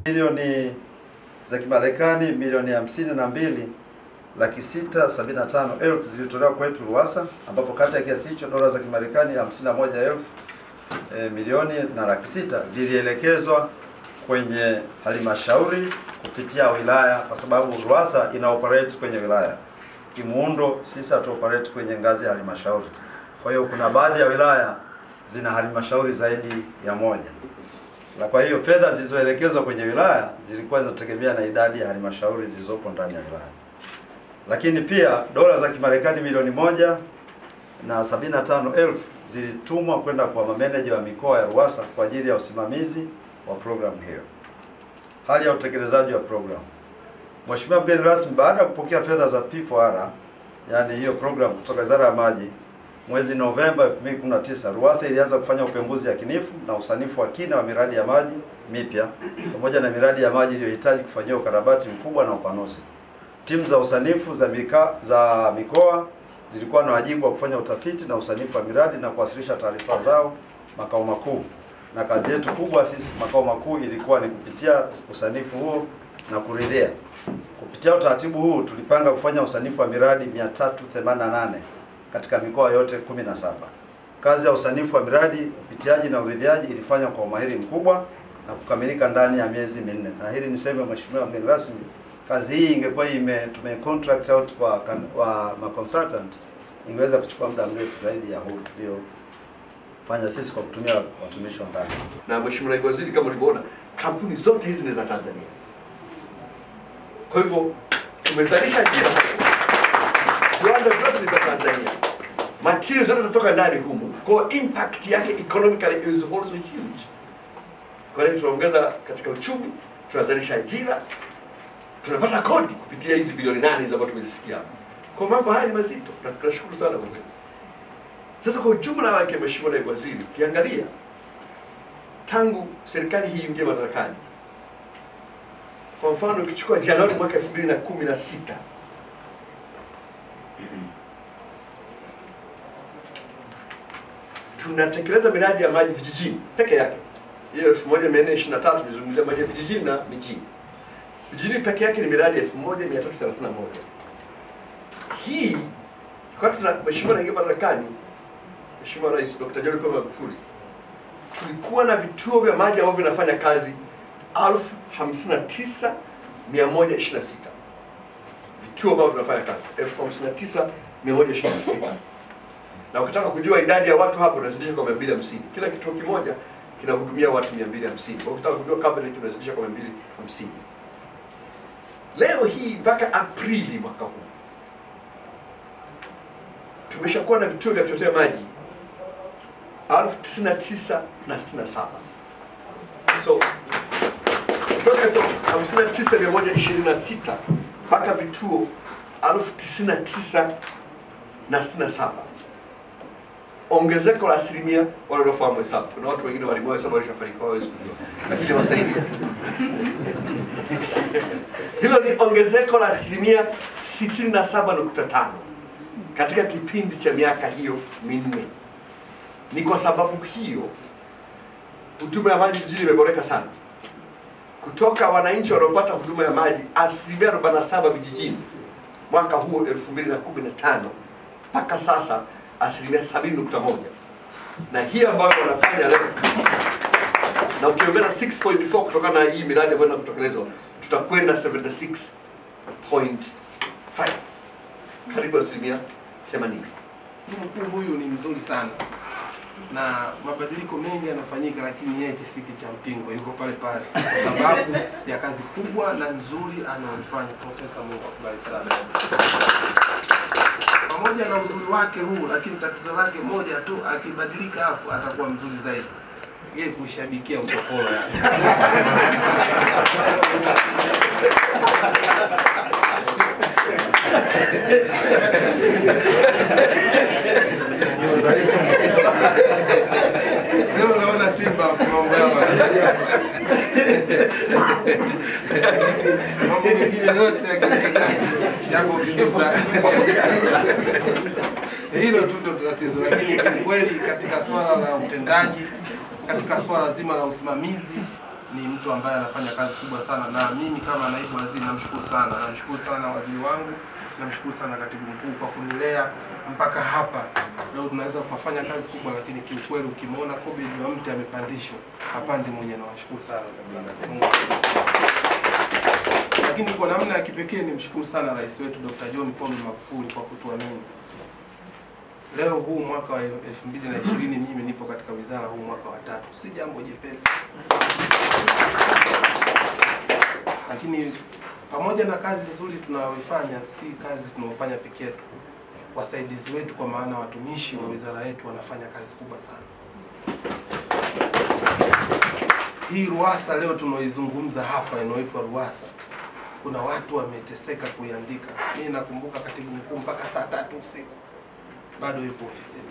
Milioni za Kimarekani milioni 52,675,000 zilitolewa kwetu RUWASA, ambapo kati ya kiasi hicho dola za Kimarekani 51,000 milioni na 600,000 zilielekezwa kwenye halmashauri kupitia wilaya, kwa sababu RUWASA ina operate kwenye wilaya. Kimuundo sisi hatu operate kwenye ngazi ya halmashauri. Kwa hiyo kuna baadhi ya wilaya zina halmashauri zaidi ya moja. Na kwa hiyo fedha zilizoelekezwa kwenye wilaya zilikuwa zinategemea na idadi ya halmashauri zilizopo ndani ya wilaya. Lakini pia dola za Kimarekani milioni 1,75,000 zilitumwa kwenda kwa mameneja wa mikoa ya RUWASA kwa ajili ya usimamizi wa programu hiyo. Hali ya utekelezaji wa programu. Mheshimiwa mgeni rasmi, baada ya kupokea fedha za P4R, yani hiyo programu kutoka Wizara ya Maji, mwezi Novemba 2019, RUWASA ilianza kufanya upembuzi yakinifu na usanifu wa kina wa miradi ya maji mipya pamoja na miradi ya maji iliyohitaji kufanyiwa ukarabati mkubwa na upanuzi. Timu za usanifu za mikoa zilikuwa na wajibu wa kufanya utafiti na usanifu wa miradi na kuwasilisha taarifa zao makao makuu. Na kazi yetu kubwa sisi makao makuu ilikuwa ni kupitia usanifu huo na kuridhia. Kupitia utaratibu huu tulipanga kufanya usanifu wa miradi 388 katika mikoa yote 17. Kazi ya usanifu wa miradi, upitiaji na uridhiaji ilifanywa kwa umahiri mkubwa na kukamilika ndani ya miezi 4. Na hili niseme Mheshimiwa mgeni rasmi, kazi hii ingekuwa tume contract out kwa ma consultant, ingeweza kuchukua muda mrefu zaidi ya huu tuliofanya sisi kwa kutumia watumishi wa ndani. Na Mheshimiwa Naibu Waziri, kama ulivyoona, kampuni zote hizi ni za Tanzania. Kwa hivyo tumezalisha ajira. Viwanda vyote ni vya Tanzania. Materials zote zinatoka ndani humu. Kwa impact yake economically is also huge. Kwa hiyo tunaongeza katika uchumi, tunazalisha ajira, tunapata kodi kupitia hizi bilioni 8 hizo ambazo tumezisikia. Kwa mambo haya ni mazito na tunashukuru sana kwa kweli. Sasa kwa ujumla wake, Mheshimiwa Naibu Waziri, ukiangalia tangu serikali hii ingie madarakani, kwa mfano ukichukua Januari mwaka 2016, tunatekeleza miradi ya maji vijijini peke yake. Hiyo 1423 nizungumzia maji vijijini na mijini. Vijijini peke yake ni miradi 1331. Hii wakati Mheshimiwa Naibu Madarakani, Mheshimiwa Rais Dr. John Pombe Magufuli, tulikuwa na vituo vya maji ambavyo vinafanya kazi 59,126. Vituo ambavyo vinafanya kazi 59,126. Na ukitaka kujua idadi ya watu hapo unazidisha kwa 250. Kila kituo kimoja kinahudumia watu 250. Ukitaka kujua coverage unazidisha kwa 250. Leo hii mpaka Aprili mwaka huu tumeshakuwa na vituo vya kuchotea maji 99,067. So kutoka 59,126 mpaka vituo 99,067. Ongezeko la asilimia, wale wanaofahamu hesabu. Kuna watu wengine walimoa hesabu walishafariki hawezi kujua. Lakini wasaidia. Hilo ni ongezeko la asilimia 67.5 katika kipindi cha miaka hiyo 4. Ni kwa sababu hiyo huduma ya maji vijijini imeboreka sana. Kutoka wananchi wanaopata huduma ya maji asilimia 47 vijijini mwaka huo 2015 mpaka sasa asilimia 70.1. Na hii ambayo wanafanya leo, na ukiongeza 6.4 kutokana na hii miradi ambayo inatekelezwa, tutakwenda 76.5, karibu asilimia 80. Mkuu huyu ni mzuri sana na mabadiliko mengi yanafanyika, lakini yeye kisiki cha mpingo yuko pale pale kwa sababu ya kazi kubwa na nzuri anaofanya Profesa. Mungu akubariki sana. Pamoja na uzuri wake huu, lakini tatizo lake moja tu, akibadilika hapo atakuwa mzuri zaidi. Yeye kushabikia utopolo yani. Leo naona Simba mambo yao. Mambo mengine yote yako vizuri sana. Hilo tu ndio tatizo, lakini kweli katika swala la utendaji, katika swala zima la usimamizi ni mtu ambaye anafanya kazi kubwa sana, na mimi kama naibu waziri namshukuru sana. Namshukuru sana waziri wangu, namshukuru sana katibu mkuu kwa kunilea mpaka hapa. Leo tunaweza kufanya kazi kubwa, lakini kiukweli ukimwona Kobe wa mti amepandishwa, hapandi mwenye, na washukuru sana. Lakini kwa namna ya kipekee nimshukuru sana rais wetu Dr. John Pombe Magufuli kwa kutuamini. Leo huu mwaka wa 2020 mimi nipo katika wizara huu mwaka wa 3. Si jambo jepesi. Lakini pamoja na kazi nzuri tunayoifanya, si kazi tunayofanya pekee yetu. Wasaidizi wetu kwa maana watumishi wa wizara yetu wanafanya kazi kubwa sana. Hii RUWASA leo tunaoizungumza hapa inaitwa RUWASA. Kuna watu wameteseka kuiandika. Mimi nakumbuka katibu mkuu mpaka saa 3 usiku bado yupo ofisini.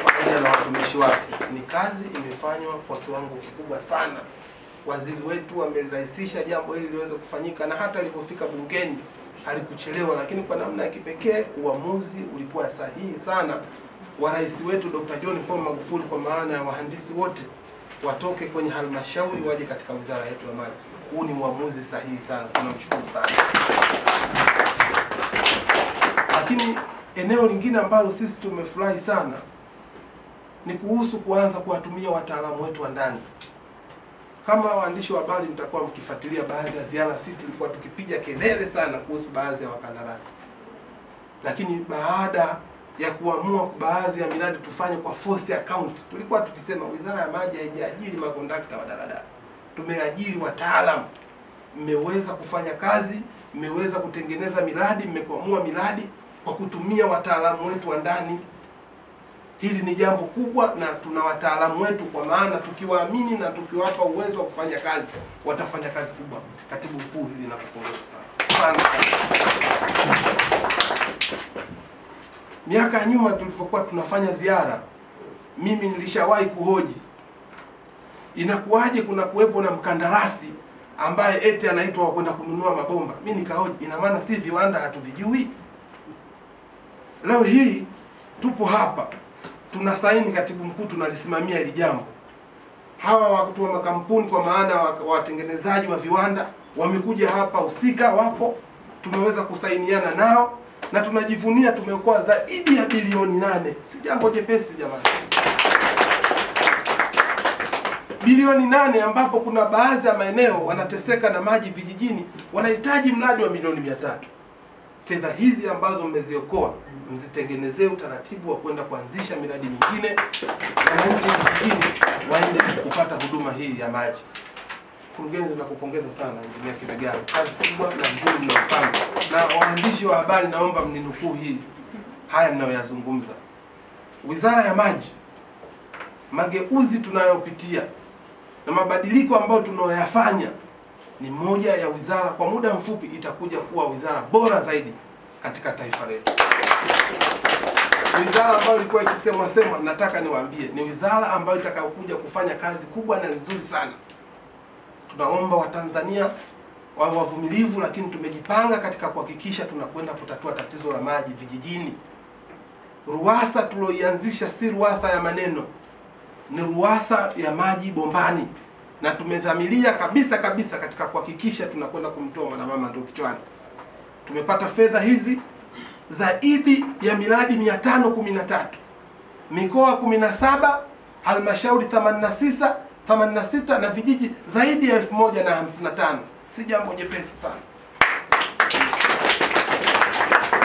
Pamoja na watumishi wake, ni kazi imefanywa kwa kiwango kikubwa sana. Waziri wetu amerahisisha jambo hili liweze kufanyika, na hata alipofika bungeni halikuchelewa, lakini kwa namna ya kipekee uamuzi ulikuwa sahihi sana wa rais wetu Dr. John Pombe Magufuli, kwa maana ya wahandisi wote watoke kwenye halmashauri waje katika wizara yetu ya maji. Huu ni uamuzi sahihi sana, tunamshukuru sana. Lakini eneo lingine ambalo sisi tumefurahi sana ni kuhusu kuanza kuwatumia wataalamu wetu wa ndani. Kama waandishi wa habari mtakuwa mkifuatilia baadhi ya ziara, sisi tulikuwa tukipiga kelele sana kuhusu baadhi ya wakandarasi. Lakini baada ya kuamua baadhi ya miradi tufanye kwa force account, tulikuwa tukisema wizara ya maji haijaajiri makondakta wa daladala. Tumeajiri wataalamu. Mmeweza kufanya kazi, mmeweza kutengeneza miradi, mmekwamua miradi kwa kutumia wataalamu wetu wa ndani. Hili ni jambo kubwa, na tuna wataalamu wetu, kwa maana tukiwaamini na tukiwapa uwezo wa kufanya kazi, watafanya kazi kubwa. Katibu mkuu, hili nakupongeza sana. Miaka ya nyuma tulipokuwa tunafanya ziara, mimi nilishawahi kuhoji, inakuwaje kuna kuwepo na mkandarasi ambaye eti anaitwa kwenda kununua mabomba. Mimi nikahoji, ina maana si viwanda hatuvijui? Leo hii tupo hapa, tuna saini, katibu mkuu tunalisimamia hili jambo. Hawa watu wa makampuni, kwa maana watengenezaji wa viwanda, wamekuja hapa husika, wapo, tumeweza kusainiana nao na tunajivunia tumeokoa zaidi ya bilioni 8. Si jambo jepesi jamani. Bilioni 8, ambapo kuna baadhi ya maeneo wanateseka na maji vijijini, wanahitaji mradi wa milioni 300. Fedha hizi ambazo mmeziokoa, mzitengenezee utaratibu wa kwenda kuanzisha miradi mingine, wananchi vijijini waende kupata huduma hii ya maji. Mkurugenzi, nakupongeza sana Injinia Kibegani, kazi kubwa na nzuri mnayofanya. Na waandishi wa habari, naomba mninukuu hii haya ninayoyazungumza. Wizara ya maji, mageuzi tunayopitia na mabadiliko ambayo tunayoyafanya, ni moja ya wizara kwa muda mfupi itakuja kuwa wizara bora zaidi katika taifa letu. Wizara ambayo ilikuwa ikisemwa, nataka niwaambie, ni wizara ambayo itakayokuja kufanya kazi kubwa na nzuri sana. Tunaomba Watanzania wawe wavumilivu, lakini tumejipanga katika kuhakikisha tunakwenda kutatua tatizo la maji vijijini. RUWASA tulioianzisha si RUWASA ya maneno, ni RUWASA ya maji bombani, na tumedhamiria kabisa katika kuhakikisha tunakwenda kumtoa mwanamama ndoo kichwani. Tumepata fedha hizi zaidi ya miradi 513, mikoa 17, halmashauri 86 na vijiji zaidi ya 1055. Si jambo jepesi sana.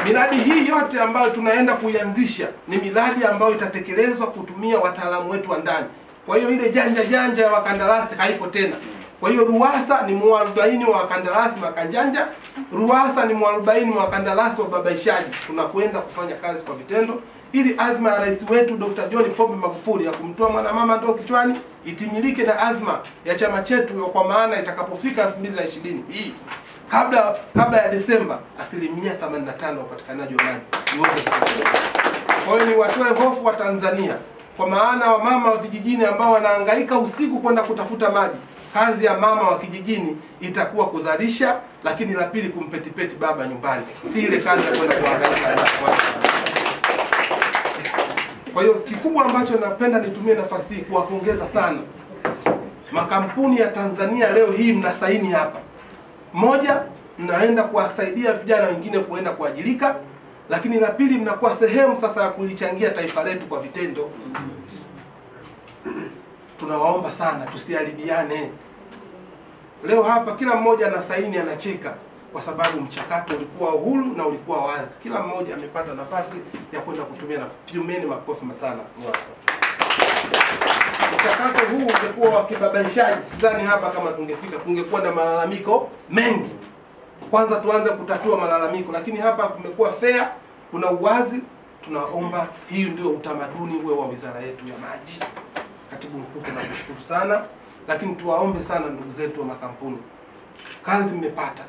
Miradi hii yote ambayo tunaenda kuianzisha ni miradi ambayo itatekelezwa kutumia wataalamu wetu wa ndani. Kwa hiyo ile janja ya wakandarasi haipo tena. Kwa hiyo RUWASA ni mwarobaini wa wakandarasi makanjanja, RUWASA ni mwarobaini wa wakandarasi wa babaishaji. Tunakwenda kufanya kazi kwa vitendo, ili azma ya rais wetu Dr. John Pombe Magufuli ya kumtoa mwanamama ndoo kichwani itimilike, na azma ya chama chetu, kwa maana itakapofika 2020 hii, kabla ya Desemba, 85% ya upatikanaji wa maji iweze kutekelezwa. Kwa hiyo ni watoe hofu wa Tanzania, kwa maana wa mama wa vijijini ambao wanahangaika usiku kwenda kutafuta maji. Kazi ya mama wa kijijini itakuwa kuzalisha, lakini la pili kumpetipeti baba nyumbani. Si ile kazi ya kwenda kuhangaika. Kwa hiyo kikubwa ambacho napenda nitumie nafasi hii kuwapongeza sana makampuni ya Tanzania. Leo hii mnasaini hapa, moja, mnaenda kuwasaidia vijana wengine kuenda kuajirika, lakini la pili, mnakuwa sehemu sasa ya kulichangia taifa letu kwa vitendo. Tunawaomba sana tusiharibiane. Leo hapa kila mmoja anasaini anacheka, kwa sababu mchakato ulikuwa huru na ulikuwa wazi. Kila mmoja amepata nafasi ya kwenda kutumia na pigeni makofi sana RUWASA. Mchakato huu ungekuwa wa kibabaishaji, sidhani hapa kama kungekuwa na malalamiko mengi. Kwanza tuanze kutatua malalamiko, lakini hapa kumekuwa fair, kuna uwazi. Tunaomba hii ndio utamaduni uwe wa wizara yetu ya maji. Katibu Mkuu, tunakushukuru sana, lakini tuwaombe sana ndugu zetu wa makampuni, kazi mmepata,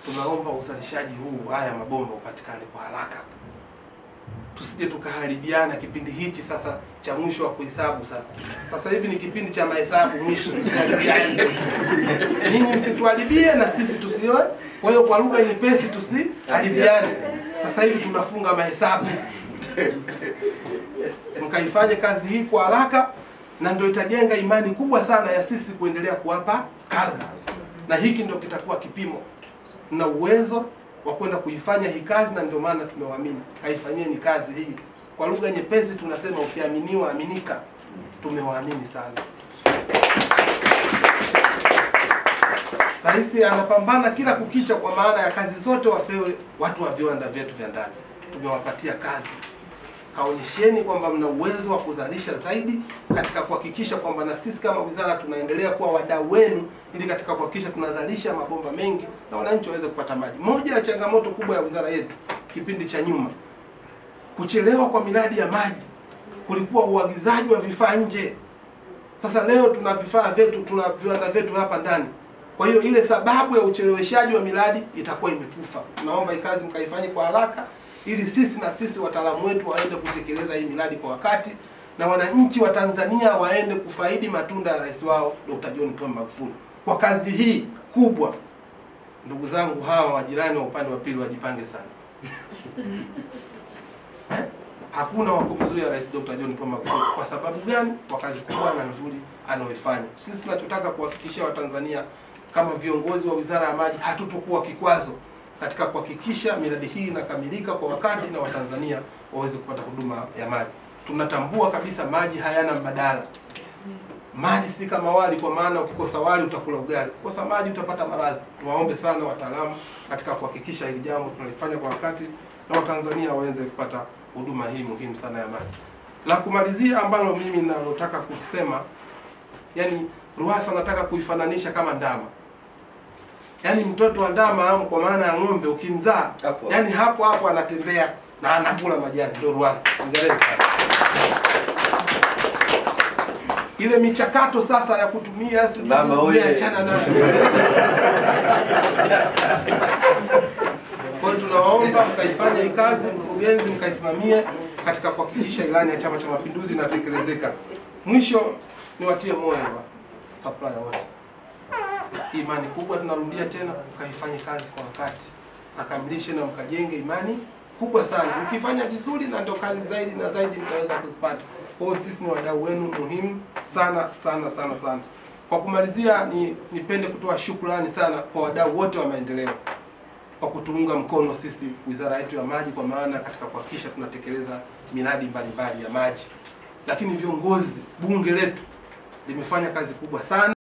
tunaomba uzalishaji huu, haya mabomba upatikane kwa haraka. Tusije tukaharibiana kipindi hichi sasa cha mwisho wa kuhesabu. Sasa hivi ni kipindi cha mahesabu mwisho, tusiharibiane. Ninyi msituharibie na sisi tusiwe. Kwa hiyo kwa lugha nyepesi, tusiharibiane. Sasa hivi tunafunga mahesabu. Mkaifanye kazi hii kwa haraka, na ndio itajenga imani kubwa sana ya sisi kuendelea kuwapa kazi, na hiki ndio kitakuwa kipimo na uwezo wa kwenda kuifanya hii kazi, na ndio maana tumewaamini. Kaifanyeni kazi hii. Kwa lugha nyepesi tunasema ukiaminiwa aminika. Tumewaamini sana. Rais anapambana kila kukicha, kwa maana ya kazi zote wapewe watu wa viwanda vyetu vya ndani. Tumewapatia kazi. Kaonyesheni kwamba mna uwezo wa kuzalisha zaidi katika kuhakikisha kwamba na sisi kama wizara tunaendelea kuwa wadau wenu, ili katika kuhakikisha tunazalisha mabomba mengi na wananchi waweze kupata maji. Moja ya changamoto kubwa ya wizara yetu kipindi cha nyuma, kuchelewa kwa miradi ya maji, kulikuwa uagizaji wa vifaa nje. Sasa leo tuna vifaa vyetu, tuna viwanda vyetu hapa ndani. Kwa hiyo ile sababu ya ucheleweshaji wa miradi itakuwa imekufa. Tunaomba kazi mkaifanye kwa haraka, ili sisi wataalamu wetu waende kutekeleza hii miradi kwa wakati, na wananchi wa Tanzania waende kufaidi matunda ya rais wao Dr. John Pombe Magufuli kwa kazi hii kubwa. Ndugu zangu hawa wajirani wa upande wa pili wajipange sana. Hakuna wa kumzuia rais Dr. John Pombe Magufuli. Kwa sababu gani? Kwa kazi kubwa na nzuri anaoifanya. Sisi tunachotaka kuhakikishia Watanzania kama viongozi wa Wizara ya Maji, hatutokuwa kikwazo katika kuhakikisha miradi hii inakamilika kwa wakati na Watanzania waweze kupata huduma ya maji. Tunatambua kabisa maji hayana mbadala. Maji si kama wali, kwa maana ukikosa wali utakula ugali. Ukikosa maji utapata maradhi. Tuwaombe sana wataalamu katika kuhakikisha hili jambo tunalifanya kwa wakati na Watanzania waweze kupata huduma hii muhimu sana ya maji. La kumalizia ambalo mimi ninalotaka kusema, yani RUWASA nataka kuifananisha kama ndama. Yani mtoto wa ndama, kwa maana ya ng'ombe, ukimzaa yani hapo anatembea na anakula majani. Ndio RUWASA. Hongereni sana. Ile michakato sasa ya kutumia achana nayo. Kwa hiyo tunawaomba mkaifanye hii kazi, mkurugenzi, mkaisimamie katika kuhakikisha ilani ya Chama cha Mapinduzi inatekelezeka. Mwisho niwatie moyo wa supplier wote. Imani kubwa, tunarudia tena, mkaifanye kazi kwa wakati, akamilishe na mkajenge imani kubwa sana. Mkifanya vizuri, na ndio kazi zaidi na zaidi mtaweza kuzipata. Kwa hiyo sisi ni wadau wenu muhimu sana sana sana sana. Kwa kumalizia, nipende kutoa shukrani sana kwa wadau wote wa maendeleo kwa kutuunga mkono sisi wizara yetu ya maji, kwa maana katika kuhakikisha tunatekeleza miradi mbalimbali ya maji. Lakini viongozi, bunge letu limefanya kazi kubwa sana.